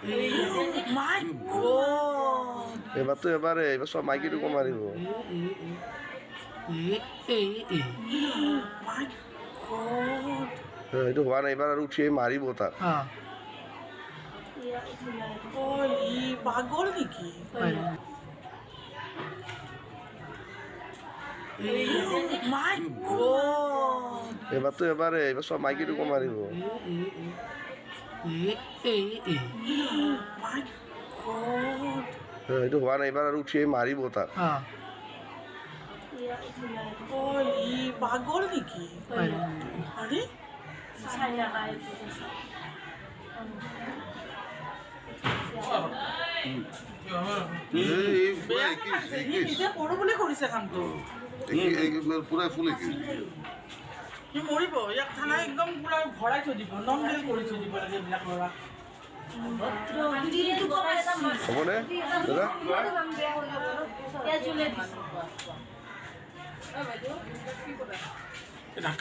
মাই god এবাৰতো এবাৰ চব মাইকীটোকো মাৰিব মাই গড এইটো হোৱা নাই এইবাৰ আৰু উঠি মাৰিব তাক ই পাগল নেকি মাই গড এবাৰতো এবাৰ চব মাইকীটোকো মাৰিব মাই গড এইটো হোৱা নাই এইবাৰ আৰু উঠি মাৰিব তাক ই পাগল নেকি আৰে নিজে কৰো বুলি কৰিছে কামটো পুৰা ফুলে সি মৰিব ইয়াক থানাই একদম পুৰা ভৰাই থৈ দিব নমগেল কৰি থৈ দিব লাগে এইবিলাক ল'ৰা হ'বনে দাদা